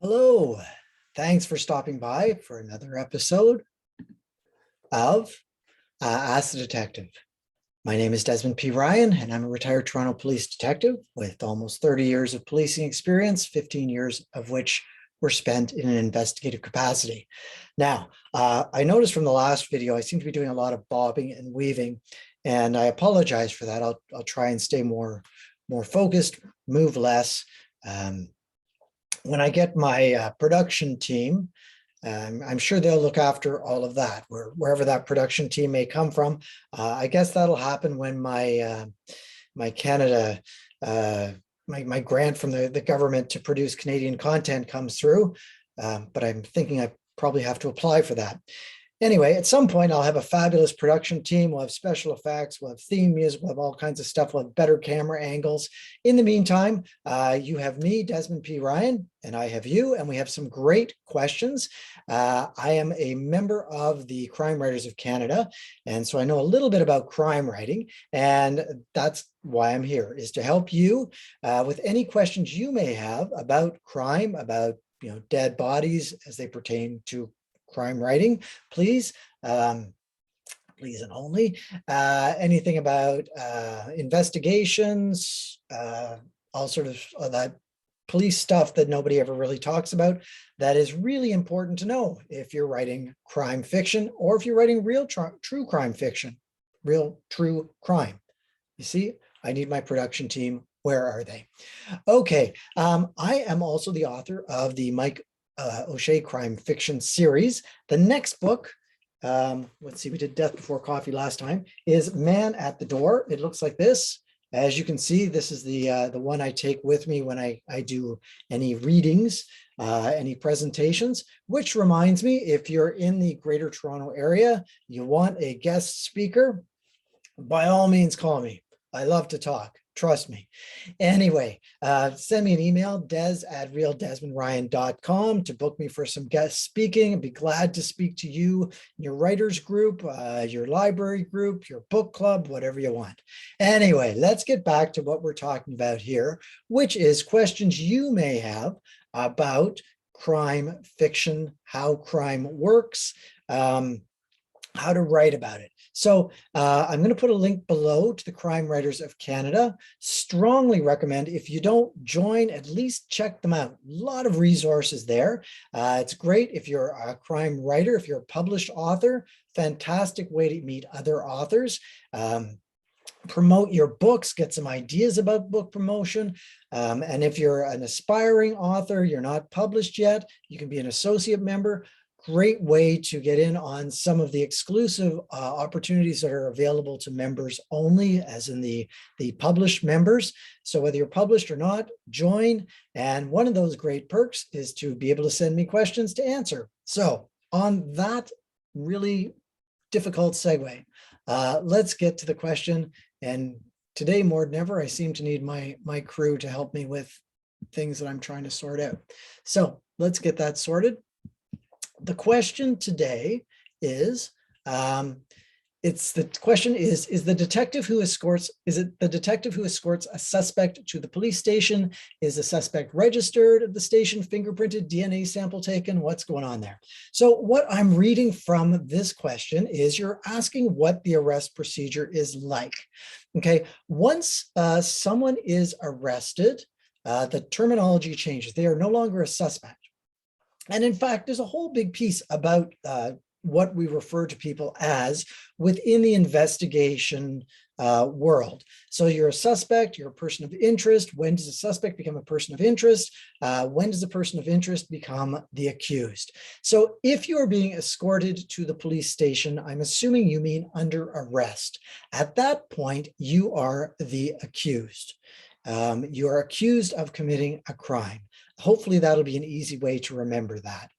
Hello, thanks for stopping by for another episode of Ask the Detective. My name is Desmond P. Ryan, and I'm a retired Toronto police detective with almost 30 years of policing experience, 15 years of which were spent in an investigative capacity. Now, I noticed from the last video, I seem to be doing a lot of bobbing and weaving, and I apologize for that. I'll try and stay more focused, move less. When I get my production team, I'm sure they'll look after all of that, wherever that production team may come from. I guess that'll happen when my Canada, my grant from the government to produce Canadian content comes through. But I'm thinking I probably have to apply for that. Anyway, at some point, I'll have a fabulous production team. We'll have special effects, we'll have theme music, we'll have all kinds of stuff, we'll have better camera angles. In the meantime, you have me, Desmond P. Ryan, and I have you, and we have some great questions. I am a member of the Crime Writers of Canada, and so I know a little bit about crime writing, and that's why I'm here, is to help you with any questions you may have about crime, about dead bodies as they pertain to crime writing. Please please and only anything about investigations, all sort of that police stuff that nobody ever really talks about, that is really important to know if you're writing crime fiction or if you're writing real true crime fiction, real true crime. You see, I need my production team. Where are they? Okay, I am also the author of the Mike O'Shea crime fiction series. The next book, let's see, we did Death Before Coffee last time, is Man at the Door. It looks like this. As you can see, this is the one I take with me when I do any readings, any presentations, which reminds me, if you're in the Greater Toronto area, you want a guest speaker, by all means, call me. I love to talk. Trust me. Anyway, send me an email, des@realdesmondryan.com, to book me for some guest speaking. I'd be glad to speak to you, your writers group, your library group, your book club, whatever you want. Anyway, let's get back to what we're talking about here, which is questions you may have about crime fiction, how crime works, how to write about it. So I'm going to put a link below to the Crime Writers of Canada. Strongly recommend, if you don't join, at least check them out. A lot of resources there. It's great if you're a crime writer, if you're a published author, fantastic way to meet other authors. Promote your books, get some ideas about book promotion. And if you're an aspiring author, you're not published yet, you can be an associate member. Great way to get in on some of the exclusive opportunities that are available to members only, as in the published members. So whether you're published or not, join. And one of those great perks is to be able to send me questions to answer. So on that really difficult segue, let's get to the question. And today, more than ever, I seem to need my crew to help me with things that I'm trying to sort out. So let's get that sorted. The question today is, the question is the detective who escorts, is it the detective who escorts a suspect to the police station? Is the suspect registered at the station, fingerprinted, DNA sample taken? What's going on there? So what I'm reading from this question is you're asking what the arrest procedure is like. Okay, once someone is arrested, the terminology changes. They are no longer a suspect. And in fact, there's a whole big piece about what we refer to people as within the investigation world. So you're a suspect, you're a person of interest. When does a suspect become a person of interest? When does a person of interest become the accused? So if you're being escorted to the police station, I'm assuming you mean under arrest. At that point, you are the accused. You are accused of committing a crime. Hopefully that'll be an easy way to remember that.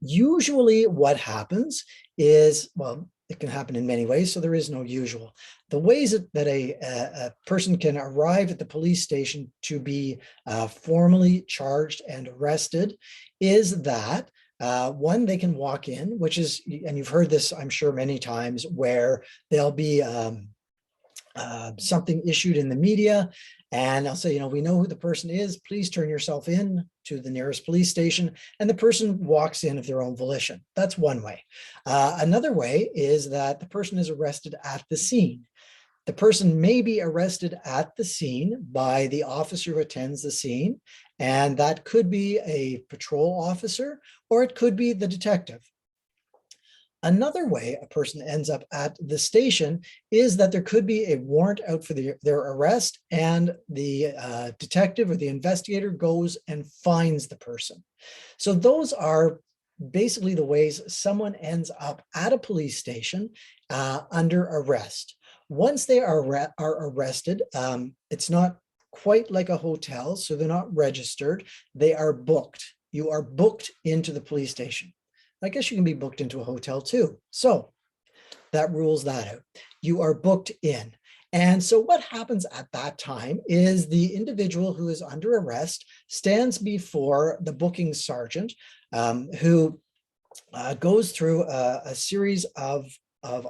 Usually what happens is, well, it can happen in many ways, so there is no usual. The ways that a person can arrive at the police station to be formally charged and arrested is that one, they can walk in, which is, and you've heard this, I'm sure, many times, where there'll be something issued in the media, And I'll say, we know who the person is. Please turn yourself in to the nearest police station. And the person walks in of their own volition. That's one way. Another way is that the person is arrested at the scene. The person may be arrested at the scene by the officer who attends the scene, and that could be a patrol officer, or it could be the detective. Another way a person ends up at the station is that there could be a warrant out for their arrest, and the detective or the investigator goes and finds the person. So those are basically the ways someone ends up at a police station under arrest. Once they are arrested, it's not quite like a hotel, so they're not registered. They are booked. You are booked into the police station. I guess you can be booked into a hotel too. So that rules that out. You are booked in. And so what happens at that time is the individual who is under arrest stands before the booking sergeant, who goes through a series of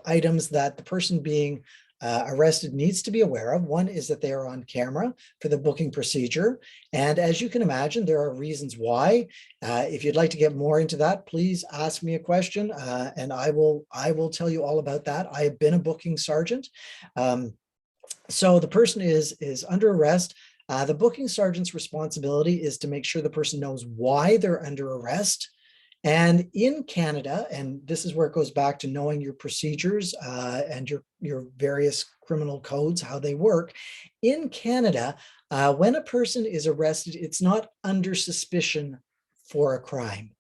items that the person being arrested needs to be aware of. One is that they are on camera for the booking procedure. And as you can imagine, there are reasons why. If you'd like to get more into that, please ask me a question and I will tell you all about that. I have been a booking sergeant. So the person is under arrest. The booking sergeant's responsibility is to make sure the person knows why they're under arrest. And in Canada, and this is where it goes back to knowing your procedures and your various criminal codes, how they work. In Canada, when a person is arrested, it's not under suspicion for a crime.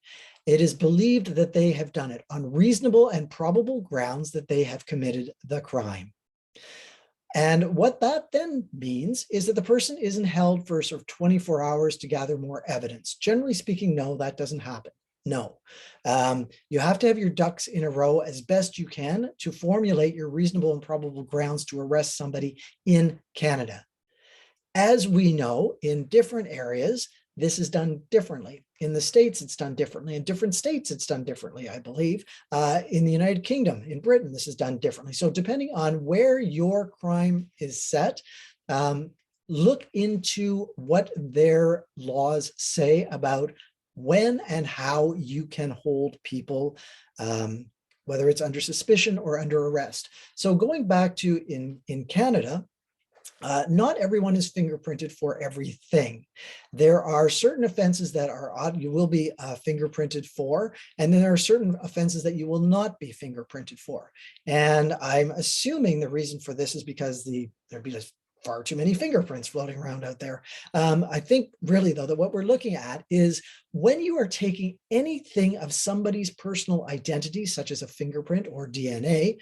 It is believed that they have done it on reasonable and probable grounds that they have committed the crime. And what that then means is that the person isn't held for sort of 24 hours to gather more evidence. Generally speaking, no, that doesn't happen. No, you have to have your ducks in a row as best you can to formulate your reasonable and probable grounds to arrest somebody in Canada. As we know, in different areas, this is done differently. In the States, it's done differently. In different states, it's done differently, I believe. In the United Kingdom, in Britain, this is done differently. So depending on where your crime is set, look into what their laws say about when and how you can hold people, whether it's under suspicion or under arrest. So going back to in Canada, not everyone is fingerprinted for everything. There are certain offenses that are you will be fingerprinted for, and then there are certain offenses that you will not be fingerprinted for. And I'm assuming the reason for this is because there'd be just far too many fingerprints floating around out there. I think really though that what we're looking at is when you are taking anything of somebody's personal identity, such as a fingerprint or DNA,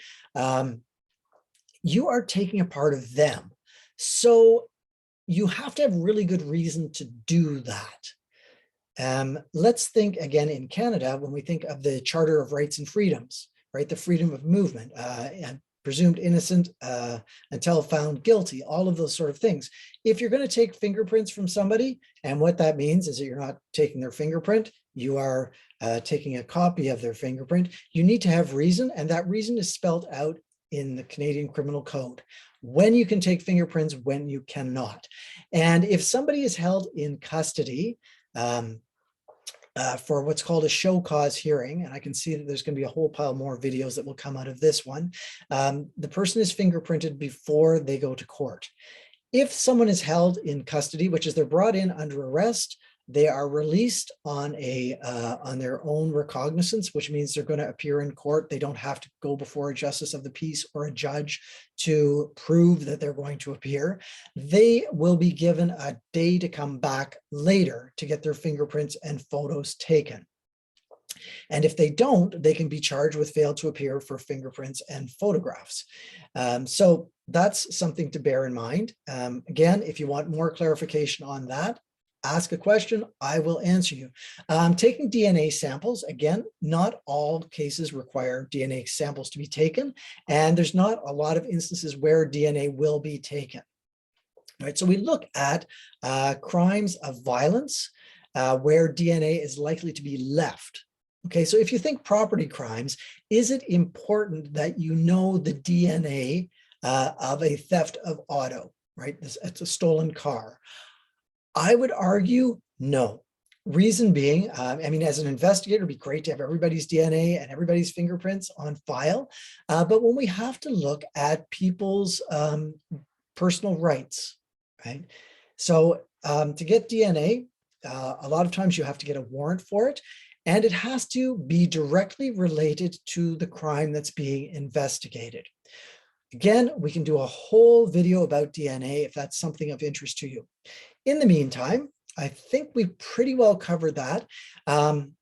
you are taking a part of them. So you have to have really good reason to do that. Let's think again in Canada, when we think of the Charter of Rights and Freedoms, right? The freedom of movement, and presumed innocent until found guilty, all of those sort of things. If you're going to take fingerprints from somebody, and what that means is that you're not taking their fingerprint, you are taking a copy of their fingerprint, you need to have reason, and that reason is spelled out in the Canadian Criminal Code. When you can take fingerprints, when you cannot. And if somebody is held in custody, for what's called a show cause hearing, and I can see that there's going to be a whole pile more videos that will come out of this one. The person is fingerprinted before they go to court. If someone is held in custody, which is they're brought in under arrest, they are released on their own recognizance, which means they're going to appear in court. They don't have to go before a justice of the peace or a judge to prove that they're going to appear. They will be given a day to come back later to get their fingerprints and photos taken. And if they don't, they can be charged with fail to appear for fingerprints and photographs. So that's something to bear in mind. Again, if you want more clarification on that, ask a question, I will answer you. Taking DNA samples, again, not all cases require DNA samples to be taken, and there's not a lot of instances where DNA will be taken. All right, so we look at crimes of violence where DNA is likely to be left. Okay, so if you think property crimes, is it important that you know the DNA of a theft of auto? right? It's a stolen car. I would argue no. Reason being, I mean, as an investigator, it'd be great to have everybody's DNA and everybody's fingerprints on file. But when we have to look at people's personal rights, right? So to get DNA, a lot of times you have to get a warrant for it, and it has to be directly related to the crime that's being investigated. Again, we can do a whole video about DNA if that's something of interest to you. In the meantime, I think we pretty well covered that.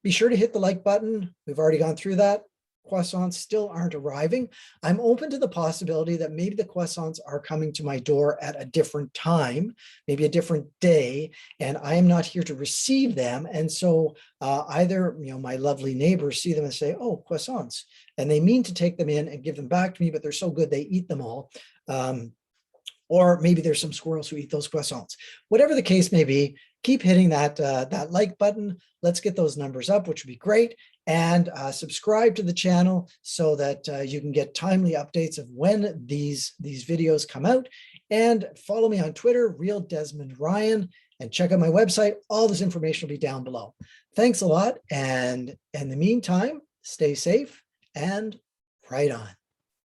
Be sure to hit the like button. We've already gone through that. Croissants still aren't arriving. I'm open to the possibility that maybe the croissants are coming to my door at a different time, maybe a different day, and I am not here to receive them. And so either my lovely neighbors see them and say, oh, croissants, and they mean to take them in and give them back to me, but they're so good they eat them all. Or maybe there's some squirrels who eat those croissants. Whatever the case may be, keep hitting that like button. Let's get those numbers up, which would be great. And subscribe to the channel so that you can get timely updates of when these videos come out. And follow me on Twitter, Real Desmond Ryan, and check out my website. All this information will be down below. Thanks a lot. And in the meantime, stay safe and right on.